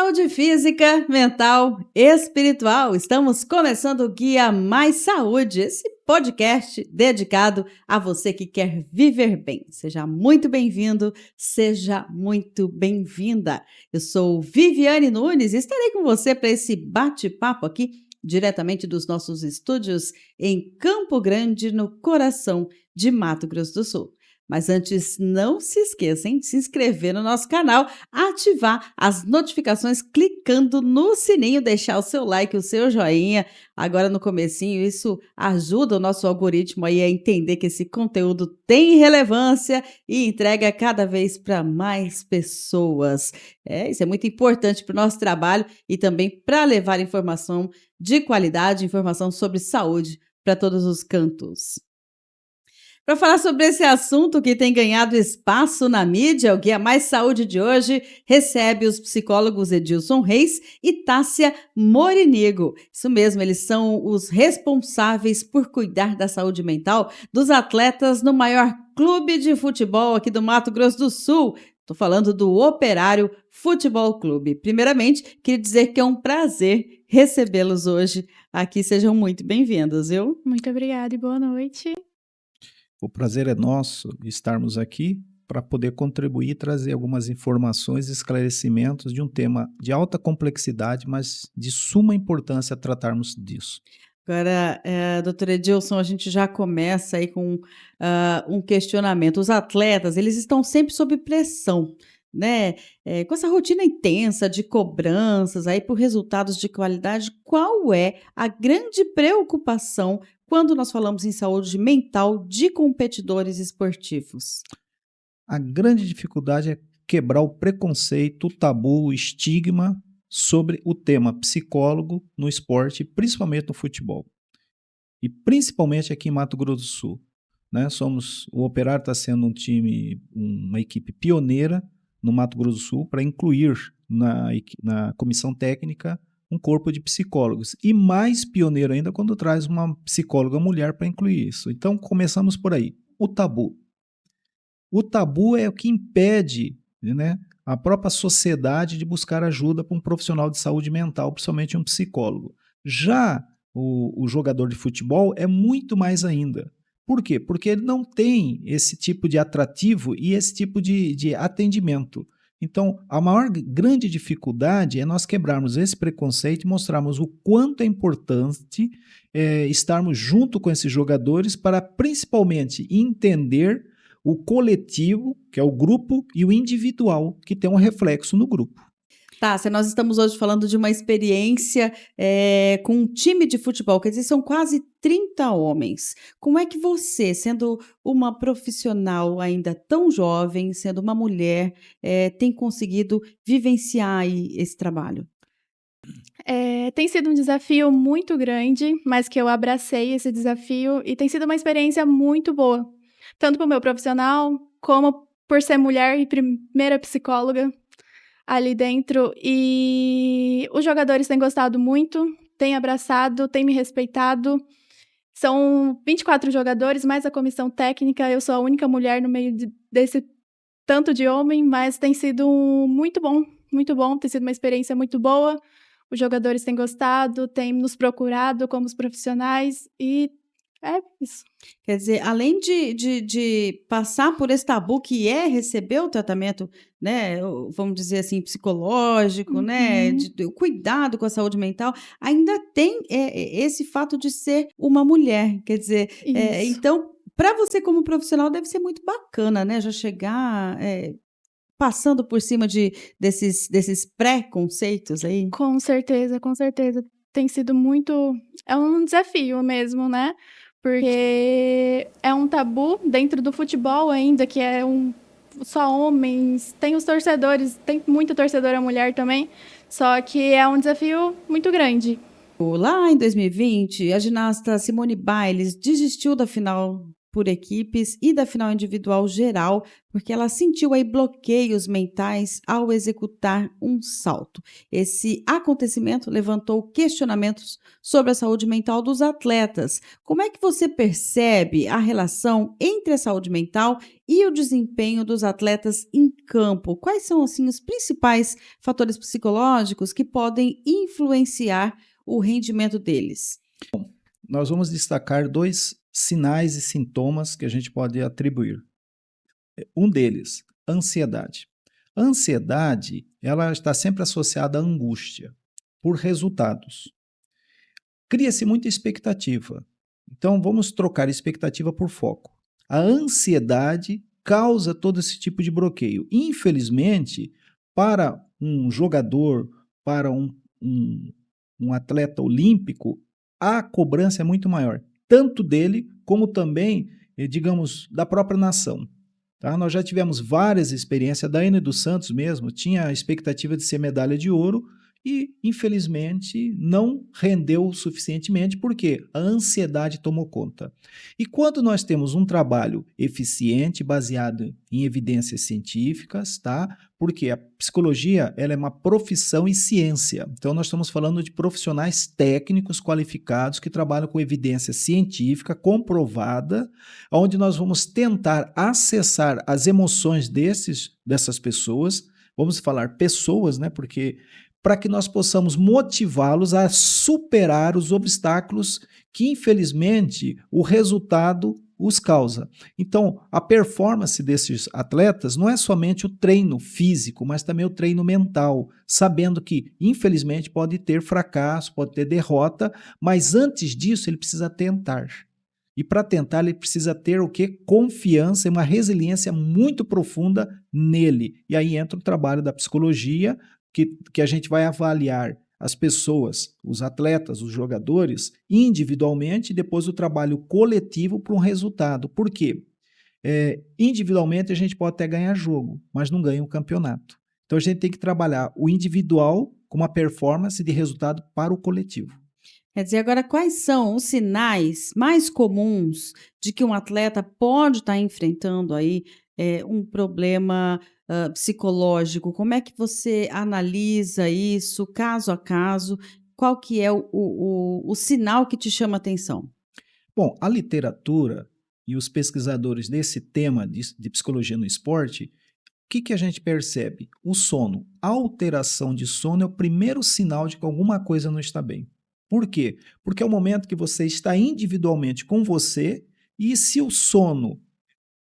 Saúde física, mental, espiritual. Estamos começando o Guia Mais Saúde, esse podcast dedicado a você que quer viver bem. Seja muito bem-vindo, seja muito bem-vinda. Eu sou Viviane Nunes e estarei com você para esse bate-papo aqui, diretamente dos nossos estúdios em Campo Grande, no coração de Mato Grosso do Sul. Mas antes, não se esqueçam de se inscrever no nosso canal, ativar as notificações clicando no sininho, deixar o seu like, o seu joinha. Agora no comecinho, isso ajuda o nosso algoritmo aí a entender que esse conteúdo tem relevância e entrega cada vez para mais pessoas. Isso é muito importante para o nosso trabalho e também para levar informação de qualidade, informação sobre saúde para todos os cantos. Para falar sobre esse assunto que tem ganhado espaço na mídia, o Guia Mais Saúde de hoje recebe os psicólogos Edilson Reis e Tássia Morinigo. Isso mesmo, eles são os responsáveis por cuidar da saúde mental dos atletas no maior clube de futebol aqui do Mato Grosso do Sul. Estou falando do Operário Futebol Clube. Primeiramente, queria dizer que é um prazer recebê-los hoje aqui. Sejam muito bem-vindos, viu? Muito obrigada e boa noite. O prazer é nosso estarmos aqui para poder contribuir e trazer algumas informações e esclarecimentos de um tema de alta complexidade, mas de suma importância tratarmos disso. Agora, doutora Edilson, a gente já começa aí com um questionamento. Os atletas, eles estão sempre sob pressão, né? Com essa rotina intensa de cobranças aí por resultados de qualidade, qual é a grande preocupação quando nós falamos em saúde mental de competidores esportivos? A grande dificuldade é quebrar o preconceito, o tabu, o estigma sobre o tema psicólogo no esporte, principalmente no futebol. E principalmente aqui em Mato Grosso do Sul, né? O Operário está sendo uma equipe pioneira no Mato Grosso do Sul para incluir na comissão técnica um corpo de psicólogos. E mais pioneiro ainda quando traz uma psicóloga mulher para incluir isso. Então, começamos por aí. O tabu. O tabu é o que impede, né, a própria sociedade de buscar ajuda para um profissional de saúde mental, principalmente um psicólogo. Já o jogador de futebol é muito mais ainda. Por quê? Porque ele não tem esse tipo de atrativo e esse tipo de atendimento. Então, a maior grande dificuldade é nós quebrarmos esse preconceito e mostrarmos o quanto é importante estarmos junto com esses jogadores para principalmente entender o coletivo, que é o grupo, e o individual, que tem um reflexo no grupo. Tássia, nós estamos hoje falando de uma experiência com um time de futebol, quer dizer, são quase 30 homens. Como é que você, sendo uma profissional ainda tão jovem, sendo uma mulher, tem conseguido vivenciar aí esse trabalho? Tem sido um desafio muito grande, mas que eu abracei esse desafio e tem sido uma experiência muito boa, tanto para o meu profissional, como por ser mulher e primeira psicóloga ali dentro. E os jogadores têm gostado muito, têm abraçado, têm me respeitado. São 24 jogadores, mais a comissão técnica. Eu sou a única mulher no meio desse tanto de homem, mas tem sido muito bom, tem sido uma experiência muito boa. Os jogadores têm gostado, têm nos procurado como os profissionais e é isso. Quer dizer, além de passar por esse tabu que é receber o tratamento, né, vamos dizer assim, psicológico, né, o cuidado com a saúde mental, ainda tem esse fato de ser uma mulher. Quer dizer, então, para você como profissional deve ser muito bacana, né, já chegar passando por cima desses preconceitos aí. Com certeza, com certeza. Tem sido é um desafio mesmo, né? Porque é um tabu dentro do futebol ainda, que é só homens. Tem os torcedores, tem muita torcedora mulher também, só que é um desafio muito grande. Lá em 2020, a ginasta Simone Biles desistiu da final por equipes e da final individual geral, porque ela sentiu aí bloqueios mentais ao executar um salto. Esse acontecimento levantou questionamentos sobre a saúde mental dos atletas. Como é que você percebe a relação entre a saúde mental e o desempenho dos atletas em campo? Quais são assim os principais fatores psicológicos que podem influenciar o rendimento deles? Nós vamos destacar 2 sinais e sintomas que a gente pode atribuir. Um deles, ansiedade. A ansiedade, ela está sempre associada à angústia por resultados. Cria-se muita expectativa. Então, vamos trocar expectativa por foco. A ansiedade causa todo esse tipo de bloqueio. Infelizmente, para um jogador, para um atleta olímpico, a cobrança é muito maior, tanto dele como também, digamos, da própria nação. Tá? Nós já tivemos várias experiências, a Daiane dos Santos mesmo tinha a expectativa de ser medalha de ouro e, infelizmente, não rendeu suficientemente porque a ansiedade tomou conta. E quando nós temos um trabalho eficiente, baseado em evidências científicas, tá? Porque a psicologia ela é uma profissão e ciência. Então, nós estamos falando de profissionais técnicos qualificados que trabalham com evidência científica comprovada, onde nós vamos tentar acessar as emoções dessas pessoas. Vamos falar pessoas, né? Porque para que nós possamos motivá-los a superar os obstáculos que, infelizmente, o resultado os causa. Então, a performance desses atletas não é somente o treino físico, mas também o treino mental, sabendo que, infelizmente, pode ter fracasso, pode ter derrota, mas antes disso ele precisa tentar. E para tentar ele precisa ter o quê? Confiança e uma resiliência muito profunda nele. E aí entra o trabalho da psicologia, que a gente vai avaliar as pessoas, os atletas, os jogadores, individualmente, e depois o trabalho coletivo para um resultado. Por quê? Individualmente a gente pode até ganhar jogo, mas não ganha um campeonato. Então a gente tem que trabalhar o individual com uma performance de resultado para o coletivo. Quer dizer, agora, quais são os sinais mais comuns de que um atleta pode estar enfrentando aí um problema psicológico? Como é que você analisa isso, caso a caso? Qual que é o sinal que te chama a atenção? Bom, a literatura e os pesquisadores desse tema de psicologia no esporte, o que a gente percebe? O sono. A alteração de sono é o primeiro sinal de que alguma coisa não está bem. Por quê? Porque é o momento que você está individualmente com você e se o sono,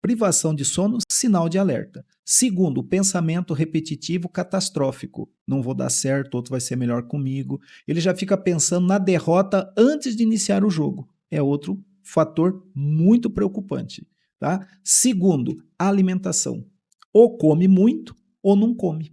privação de sono, sinal de alerta. Segundo, o pensamento repetitivo catastrófico. Não vou dar certo, outro vai ser melhor comigo. Ele já fica pensando na derrota antes de iniciar o jogo. É outro fator muito preocupante. Tá? Segundo, a alimentação. Ou come muito ou não come.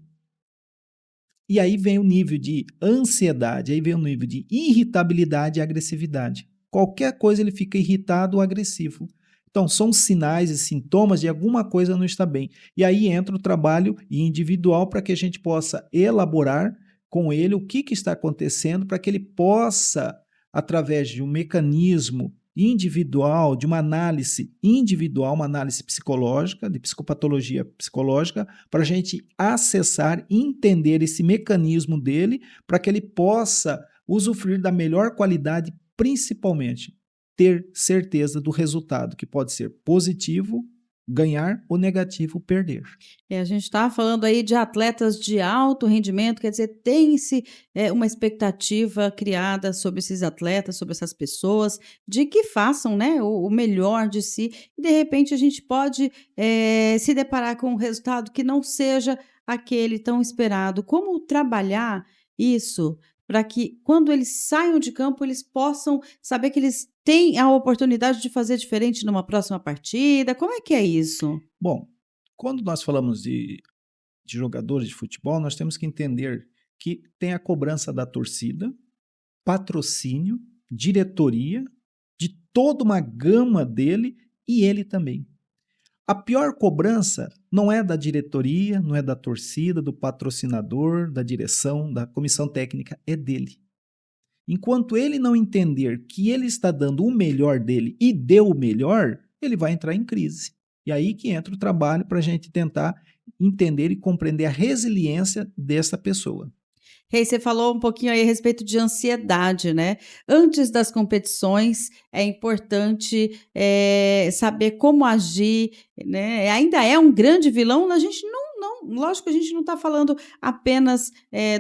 E aí vem o nível de ansiedade, aí vem o nível de irritabilidade e agressividade. Qualquer coisa ele fica irritado ou agressivo. Então, são sinais e sintomas de alguma coisa não está bem. E aí entra o trabalho individual para que a gente possa elaborar com ele o que está acontecendo para que ele possa, através de um mecanismo individual, de uma análise individual, uma análise psicológica, de psicopatologia psicológica, para a gente acessar e entender esse mecanismo dele, para que ele possa usufruir da melhor qualidade, principalmente ter certeza do resultado, que pode ser positivo, ganhar, ou negativo, perder. A gente está falando aí de atletas de alto rendimento, quer dizer, tem-se uma expectativa criada sobre esses atletas, sobre essas pessoas, de que façam, né, o melhor de si, e de repente a gente pode se deparar com um resultado que não seja aquele tão esperado. Como trabalhar isso para que, quando eles saiam de campo, eles possam saber que eles têm a oportunidade de fazer diferente numa próxima partida? Como é que é isso? Bom, quando nós falamos de jogadores de futebol, nós temos que entender que tem a cobrança da torcida, patrocínio, diretoria, de toda uma gama dele e ele também. A pior cobrança não é da diretoria, não é da torcida, do patrocinador, da direção, da comissão técnica, é dele. Enquanto ele não entender que ele está dando o melhor dele e deu o melhor, ele vai entrar em crise. E aí que entra o trabalho para a gente tentar entender e compreender a resiliência dessa pessoa. Rei, você falou um pouquinho aí a respeito de ansiedade, né? Antes das competições, é importante saber como agir, né? Ainda é um grande vilão, a gente lógico que a gente não está falando apenas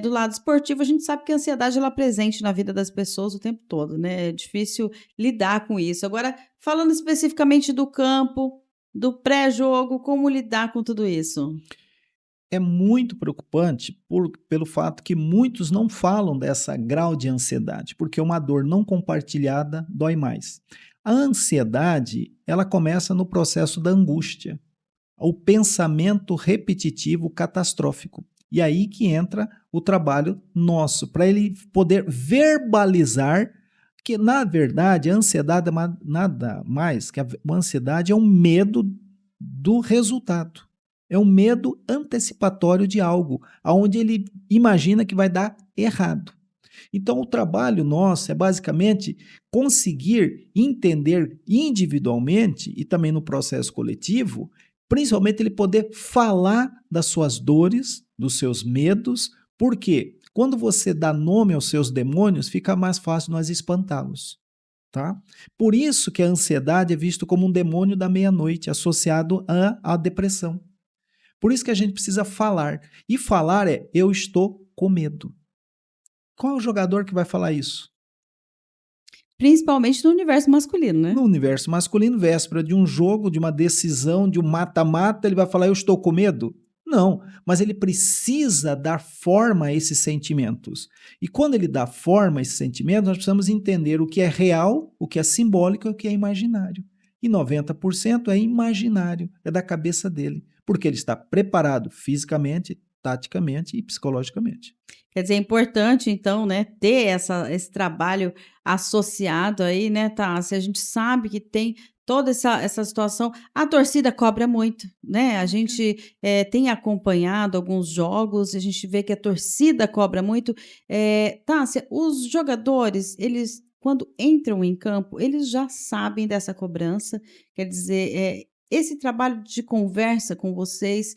do lado esportivo, a gente sabe que a ansiedade ela é presente na vida das pessoas o tempo todo, né? É difícil lidar com isso. Agora, falando especificamente do campo, do pré-jogo, como lidar com tudo isso? É muito preocupante pelo fato que muitos não falam dessa grau de ansiedade, porque uma dor não compartilhada dói mais. A ansiedade, ela começa no processo da angústia, o pensamento repetitivo catastrófico. E aí que entra o trabalho nosso, para ele poder verbalizar que, na verdade, a ansiedade é nada mais que a ansiedade é um medo do resultado. É um medo antecipatório de algo, aonde ele imagina que vai dar errado. Então, o trabalho nosso é basicamente conseguir entender individualmente e também no processo coletivo, principalmente ele poder falar das suas dores, dos seus medos, porque quando você dá nome aos seus demônios, fica mais fácil nós espantá-los. Tá? Por isso que a ansiedade é visto como um demônio da meia-noite, associado à depressão. Por isso que a gente precisa falar. E falar é, eu estou com medo. Qual é o jogador que vai falar isso? Principalmente no universo masculino, né? No universo masculino, véspera de um jogo, de uma decisão, de um mata-mata, ele vai falar, eu estou com medo? Não, mas ele precisa dar forma a esses sentimentos. E quando ele dá forma a esses sentimentos, nós precisamos entender o que é real, o que é simbólico e o que é imaginário. E 90% é imaginário, é da cabeça dele, porque ele está preparado fisicamente, taticamente e psicologicamente. Quer dizer, é importante, então, né, ter esse trabalho associado aí, né, tá? Se a gente sabe que tem toda essa situação, a torcida cobra muito, né? A gente tem acompanhado alguns jogos, a gente vê que a torcida cobra muito. Tássia, os jogadores, eles, quando entram em campo, eles já sabem dessa cobrança, quer dizer, esse trabalho de conversa com vocês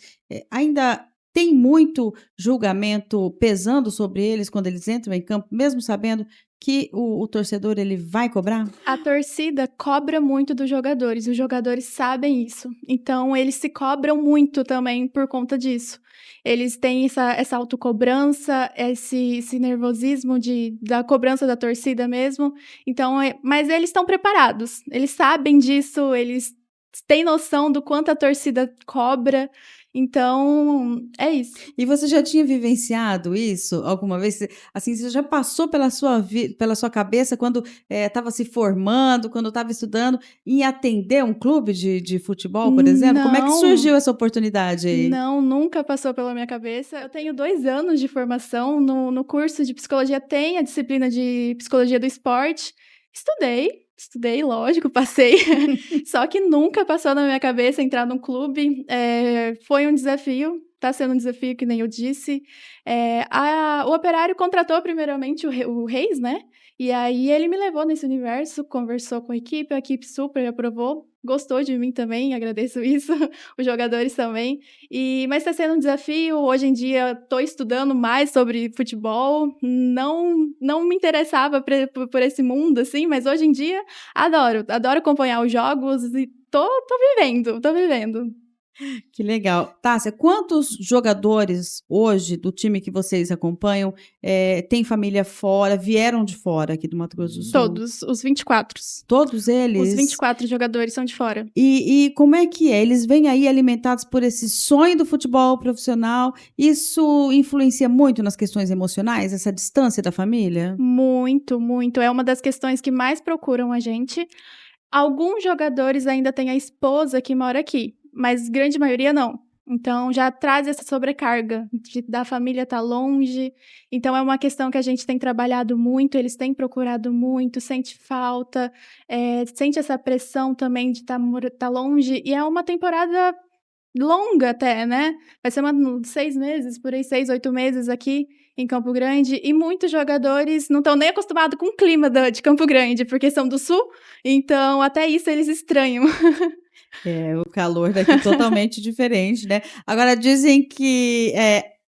ainda tem muito julgamento pesando sobre eles quando eles entram em campo, mesmo sabendo que o torcedor ele vai cobrar? A torcida cobra muito dos jogadores, os jogadores sabem isso. Então, eles se cobram muito também por conta disso. Eles têm essa autocobrança, esse nervosismo da cobrança da torcida mesmo. Então, mas eles estão preparados, eles sabem disso, eles têm noção do quanto a torcida cobra. Então, é isso. E você já tinha vivenciado isso alguma vez? Assim, você já passou pela sua cabeça quando estava se formando, quando estava estudando, em atender um clube de futebol, por exemplo? Como é que surgiu essa oportunidade aí? Não, nunca passou pela minha cabeça. Eu tenho 2 anos de formação no curso de psicologia, tem a disciplina de psicologia do esporte. Estudei, lógico, passei. Só que nunca passou na minha cabeça entrar num clube. Foi um desafio, tá sendo um desafio, que nem eu disse. O Operário contratou primeiramente o Reis, né? E aí ele me levou nesse universo, conversou com a equipe super aprovou. Gostou de mim também, agradeço isso, os jogadores também. Mas está sendo um desafio, hoje em dia estou estudando mais sobre futebol, não me interessava por esse mundo, assim, mas hoje em dia adoro acompanhar os jogos e tô vivendo. Que legal. Tássia, quantos jogadores hoje do time que vocês acompanham têm família fora, vieram de fora aqui do Mato Grosso do Sul? Todos, os 24. Todos eles? Os 24 jogadores são de fora. E como é que é? Eles vêm aí alimentados por esse sonho do futebol profissional? Isso influencia muito nas questões emocionais, essa distância da família? Muito, muito. É uma das questões que mais procuram a gente. Alguns jogadores ainda têm a esposa que mora aqui, mas grande maioria não. Então, já traz essa sobrecarga da família estar longe. Então, é uma questão que a gente tem trabalhado muito, eles têm procurado muito, sente falta, sente essa pressão também de estar longe. E é uma temporada longa até, né? Vai ser 6 meses, por aí, 6, 8 meses aqui. em Campo Grande, e muitos jogadores não estão nem acostumados com o clima de Campo Grande, porque são do sul, então até isso eles estranham. O calor daqui é totalmente diferente, né? Agora, dizem que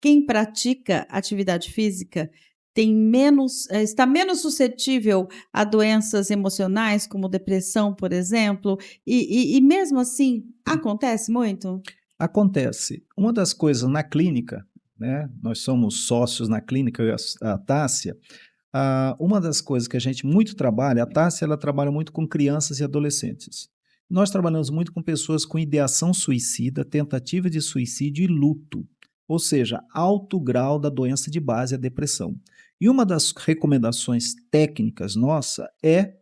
quem pratica atividade física está menos suscetível a doenças emocionais, como depressão, por exemplo, e mesmo assim, acontece muito? Acontece. Uma das coisas na clínica, né, nós somos sócios na clínica, eu e a Tássia, uma das coisas que a gente muito trabalha, a Tássia ela trabalha muito com crianças e adolescentes. Nós trabalhamos muito com pessoas com ideação suicida, tentativa de suicídio e luto, ou seja, alto grau da doença de base, a depressão. E uma das recomendações técnicas nossa é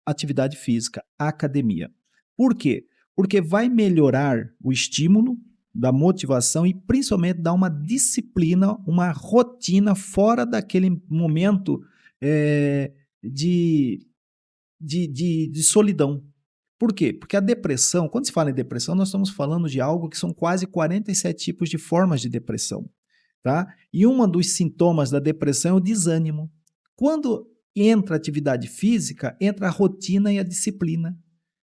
atividade física, academia. Por quê? Porque vai melhorar o estímulo da motivação e principalmente dar uma disciplina, uma rotina fora daquele momento de solidão. Por quê? Porque a depressão, quando se fala em depressão, nós estamos falando de algo que são quase 47 tipos de formas de depressão. Tá? E um dos sintomas da depressão é o desânimo. Quando entra a atividade física, entra a rotina e a disciplina.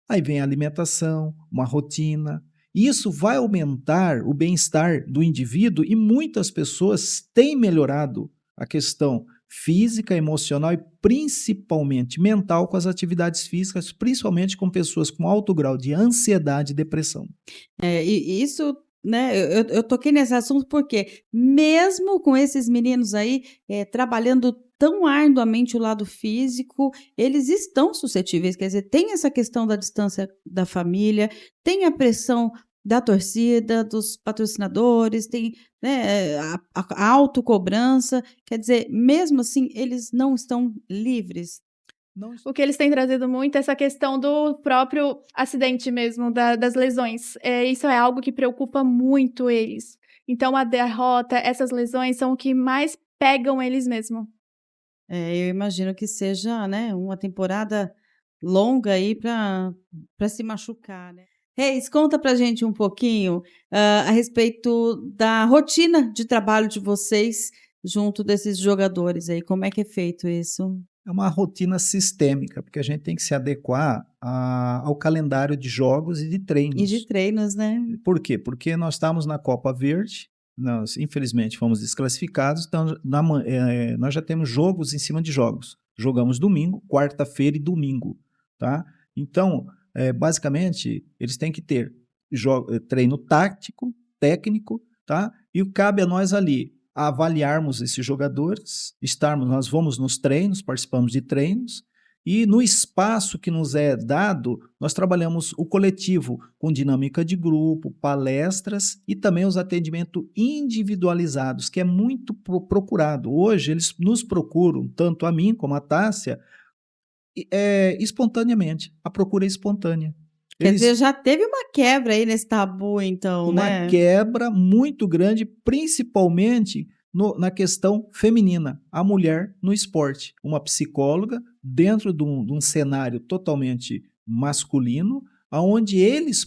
Aí vem a alimentação, uma rotina. E isso vai aumentar o bem-estar do indivíduo e muitas pessoas têm melhorado a questão física, emocional e principalmente mental com as atividades físicas, principalmente com pessoas com alto grau de ansiedade e depressão. E isso, né, eu toquei nesse assunto porque mesmo com esses meninos aí trabalhando tão arduamente o lado físico, eles estão suscetíveis, quer dizer, tem essa questão da distância da família, tem a pressão da torcida, dos patrocinadores, tem, né, a autocobrança, quer dizer, mesmo assim, eles não estão livres. O que eles têm trazido muito é essa questão do próprio acidente mesmo, das lesões. Isso é algo que preocupa muito eles. Então, a derrota, essas lesões são o que mais pegam eles mesmo. Eu imagino que seja, né, uma temporada longa aí para se machucar, né? Reis, conta pra gente um pouquinho a respeito da rotina de trabalho de vocês junto desses jogadores aí. Como é que é feito isso? É uma rotina sistêmica, porque a gente tem que se adequar ao calendário de jogos e de treinos. E de treinos, né? Por quê? Porque nós estamos na Copa Verde, nós infelizmente fomos desclassificados, então nós já temos jogos em cima de jogos. Jogamos domingo, quarta-feira e domingo, tá? Então, basicamente, eles têm que ter treino tático, técnico, tá? E cabe a nós ali avaliarmos esses jogadores, nós vamos nos treinos, participamos de treinos, e no espaço que nos é dado, nós trabalhamos o coletivo com dinâmica de grupo, palestras e também os atendimentos individualizados, que é muito procurado. Hoje eles nos procuram, tanto a mim como a Tássia, espontaneamente. A procura é espontânea. Quer dizer, já teve uma quebra aí nesse tabu, então, né? Uma quebra muito grande, principalmente na questão feminina, a mulher no esporte. Uma psicóloga dentro de um cenário totalmente masculino, onde eles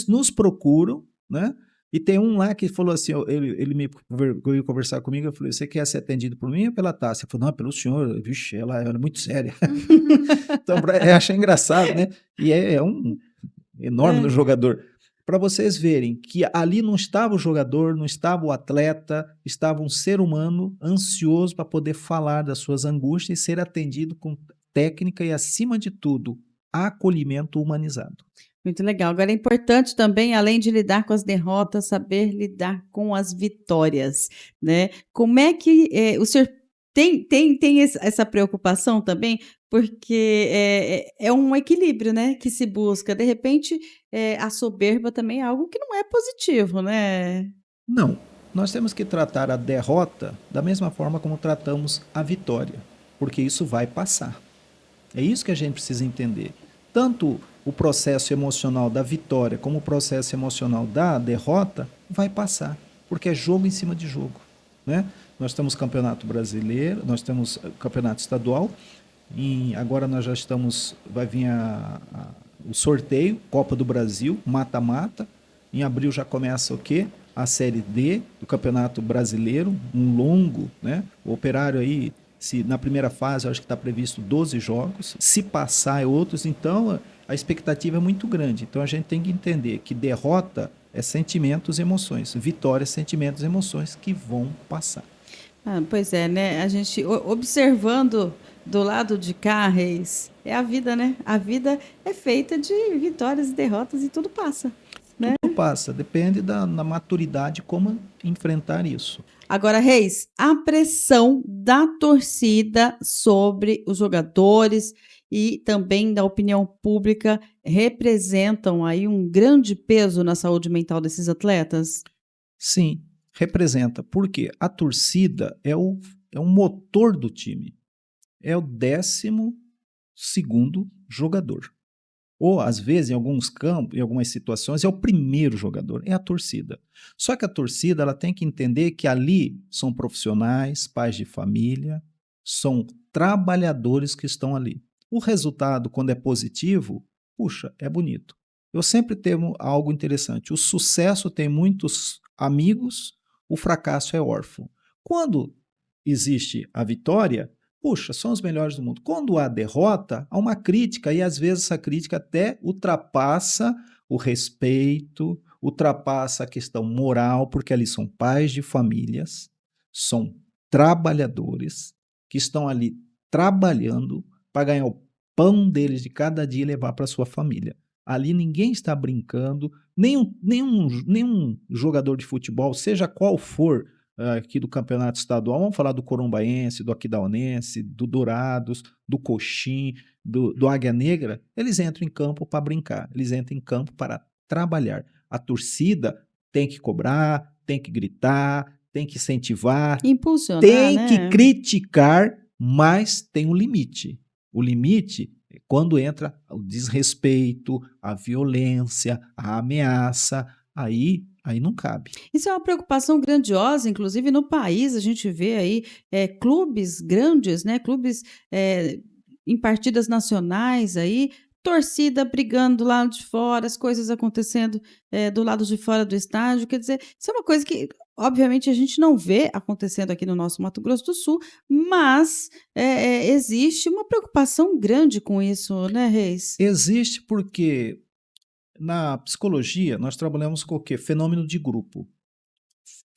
nos procuram, né? E tem um lá que falou assim, ele veio conversar comigo, eu falei, você quer ser atendido por mim ou pela Tássia? Ele falou, não, pelo senhor, vixe, ela é muito séria. Então, eu achei engraçado, né? E é um enorme no jogador. Para vocês verem que ali não estava o jogador, não estava o atleta, estava um ser humano ansioso para poder falar das suas angústias e ser atendido com técnica e, acima de tudo, acolhimento humanizado. Muito legal. Agora é importante também, além de lidar com as derrotas, saber lidar com as vitórias, né? Como é que o senhor tem essa preocupação também? Porque é um equilíbrio, né, que se busca. De repente, a soberba também é algo que não é positivo, né? Não. Nós temos que tratar a derrota da mesma forma como tratamos a vitória, porque isso vai passar. É isso que a gente precisa entender. Tanto o processo emocional da vitória como o processo emocional da derrota vai passar, porque é jogo em cima de jogo, né? Nós temos campeonato brasileiro, nós temos campeonato estadual, e agora nós já vai vir o sorteio, Copa do Brasil, mata-mata, em abril já começa o quê? a Série D do Campeonato Brasileiro, um longo, né? O Operário aí, se na primeira fase, eu acho que está previsto 12 jogos, se passar é outros, então a expectativa é muito grande. Então a gente tem que entender que derrota é sentimentos e emoções, vitória é sentimentos e emoções que vão passar. Pois é, né? A gente observando do lado de cá, Reis, é a vida, né? A vida é feita de vitórias e derrotas e tudo passa, né? Tudo passa, depende da maturidade como enfrentar isso. Agora, Reis, a pressão da torcida sobre os jogadores e também da opinião pública representam aí um grande peso na saúde mental desses atletas? Sim, representa, porque a torcida é um motor do time, é o 12º jogador. Ou, às vezes, em alguns campos, em algumas situações, é o primeiro jogador, é a torcida. Só que a torcida ela tem que entender que ali são profissionais, pais de família, são trabalhadores que estão ali. O resultado, quando é positivo, puxa, é bonito. Eu sempre tenho algo interessante. O sucesso tem muitos amigos, o fracasso é órfão. Quando existe a vitória, puxa, são os melhores do mundo. Quando há derrota, há uma crítica, e às vezes essa crítica até ultrapassa o respeito, ultrapassa a questão moral, porque ali são pais de famílias, são trabalhadores que estão ali trabalhando para ganhar o pão deles de cada dia e levar para sua família. Ali ninguém está brincando, nenhum jogador de futebol, seja qual for, aqui do campeonato estadual, vamos falar do Corumbaense, do Aquidauanense, do Dourados, do Coxim, do Águia Negra, eles entram em campo para brincar, eles entram em campo para trabalhar. A torcida tem que cobrar, tem que gritar, tem que incentivar, impulsionar, tem né? que criticar, mas tem um limite. O limite é quando entra o desrespeito, a violência, a ameaça, aí não cabe. Isso é uma preocupação grandiosa, inclusive no país a gente vê aí clubes grandes, né? Clubes em partidas nacionais aí, torcida brigando do lado de fora, as coisas acontecendo do lado de fora do estádio. Quer dizer, isso é uma coisa que, obviamente, a gente não vê acontecendo aqui no nosso Mato Grosso do Sul, mas existe uma preocupação grande com isso, né, Reis? Existe porque na psicologia nós trabalhamos com o quê? Fenômeno de grupo,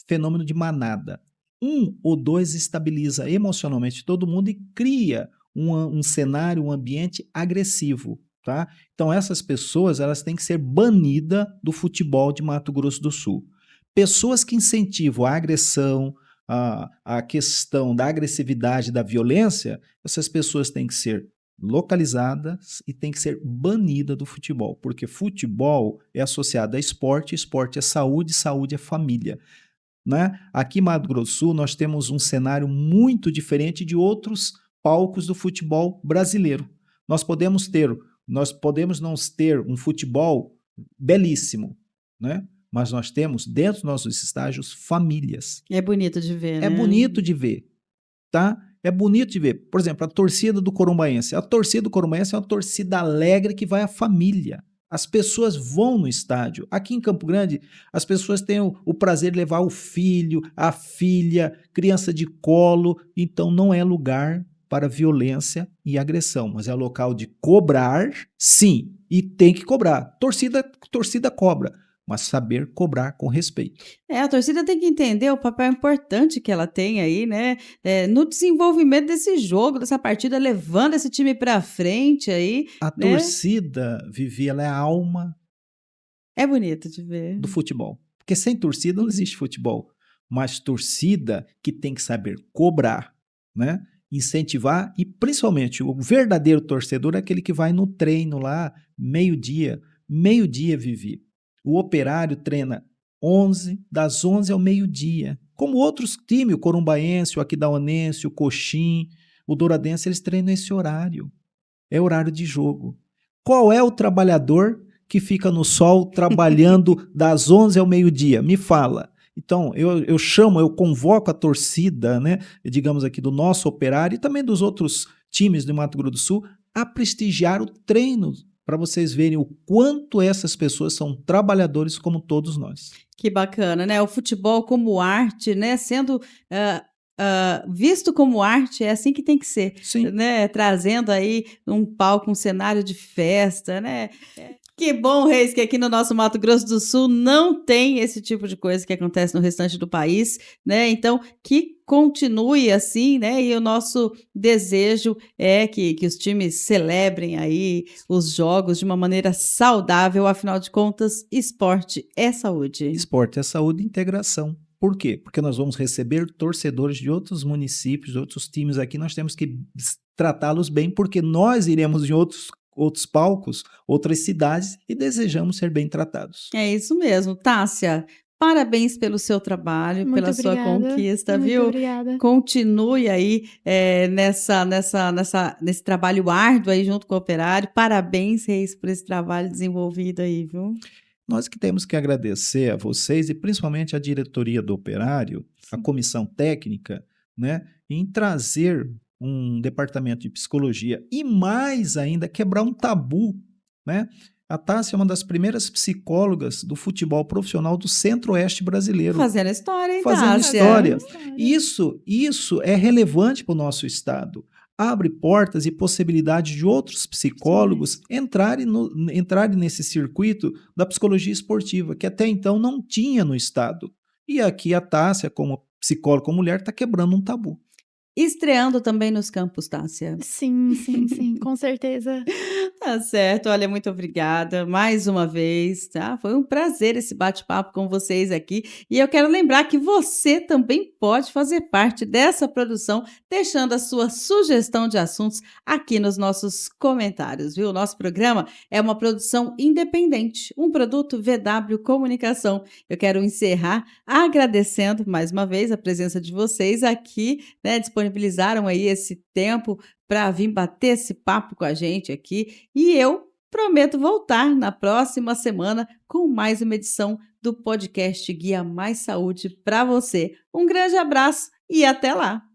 fenômeno de manada. Um ou dois estabiliza emocionalmente todo mundo e cria um cenário, um ambiente agressivo. Tá? Então essas pessoas elas têm que ser banidas do futebol de Mato Grosso do Sul. Pessoas que incentivam a agressão, a questão da agressividade, da violência, essas pessoas têm que ser localizadas e têm que ser banidas do futebol, porque futebol é associado a esporte, esporte é saúde, saúde é família. Né? Aqui em Mato Grosso do Sul nós temos um cenário muito diferente de outros palcos do futebol brasileiro. Nós podemos não ter um futebol belíssimo, né? Mas nós temos dentro dos nossos estádios famílias. É bonito de ver, né? É bonito de ver, tá? É bonito de ver. Por exemplo, a torcida do Corumbaense. A torcida do Corumbaense é uma torcida alegre que vai à família. As pessoas vão no estádio. Aqui em Campo Grande, as pessoas têm o prazer de levar o filho, a filha, criança de colo. Então, não é lugar para violência e agressão, mas é local de cobrar, sim, e tem que cobrar. Torcida cobra, mas saber cobrar com respeito. A torcida tem que entender o papel importante que ela tem aí, né? No desenvolvimento desse jogo, dessa partida, levando esse time para frente aí. A torcida, Vivi, ela é a alma. É bonito de ver. Do futebol. Porque sem torcida não existe futebol. Mas torcida que tem que saber cobrar, né? Incentivar e principalmente o verdadeiro torcedor é aquele que vai no treino lá, meio-dia, Vivi. O Operário treina das 11 ao meio-dia. Como outros times, o Corumbaense, o Aquidauanense, o Coxim, o Douradense, eles treinam esse horário. É horário de jogo. Qual é o trabalhador que fica no sol trabalhando das 11 ao meio-dia? Me fala. Então, eu convoco a torcida, né, digamos aqui, do nosso Operário e também dos outros times do Mato Grosso do Sul a prestigiar o treino para vocês verem o quanto essas pessoas são trabalhadores como todos nós. Que bacana, né? O futebol como arte, né? Sendo visto como arte, é assim que tem que ser, Sim. né? Trazendo aí um palco, um cenário de festa, né? Que bom, Reis, que aqui no nosso Mato Grosso do Sul não tem esse tipo de coisa que acontece no restante do país, né? Então, que continue assim, né? E o nosso desejo é que os times celebrem aí os jogos de uma maneira saudável, afinal de contas, esporte é saúde. Esporte é saúde e integração. Por quê? Porque nós vamos receber torcedores de outros municípios, de outros times aqui, nós temos que tratá-los bem, porque nós iremos em outros palcos, outras cidades e desejamos ser bem tratados. É isso mesmo. Tássia, parabéns pelo seu trabalho, Muito pela sua obrigada. conquista, Muito viu? obrigada. Continue aí nesse trabalho árduo aí junto com o Operário. Parabéns, Reis, por esse trabalho desenvolvido aí, viu? Nós que temos que agradecer a vocês e principalmente a diretoria do Operário, a comissão técnica, né, em trazer um departamento de psicologia e mais ainda quebrar um tabu, né? A Tássia é uma das primeiras psicólogas do futebol profissional do Centro-Oeste brasileiro. Fazendo história, hein, Fazendo Tássia? história. Isso é relevante para o nosso estado. Abre portas e possibilidade de outros psicólogos entrarem nesse circuito da psicologia esportiva, que até então não tinha no estado. E aqui a Tássia, como psicóloga mulher, está quebrando um tabu. Estreando também nos campos, Tássia. Sim, com certeza. Tá certo, olha, muito obrigada mais uma vez, tá? Foi um prazer esse bate-papo com vocês aqui. E eu quero lembrar que você também pode fazer parte dessa produção, deixando a sua sugestão de assuntos aqui nos nossos comentários, viu? O nosso programa é uma produção independente, um produto VW Comunicação. Eu quero encerrar agradecendo mais uma vez a presença de vocês aqui, né? Disponibilizaram aí esse tempo para vir bater esse papo com a gente aqui. E eu prometo voltar na próxima semana com mais uma edição do podcast Guia Mais Saúde para você. Um grande abraço e até lá!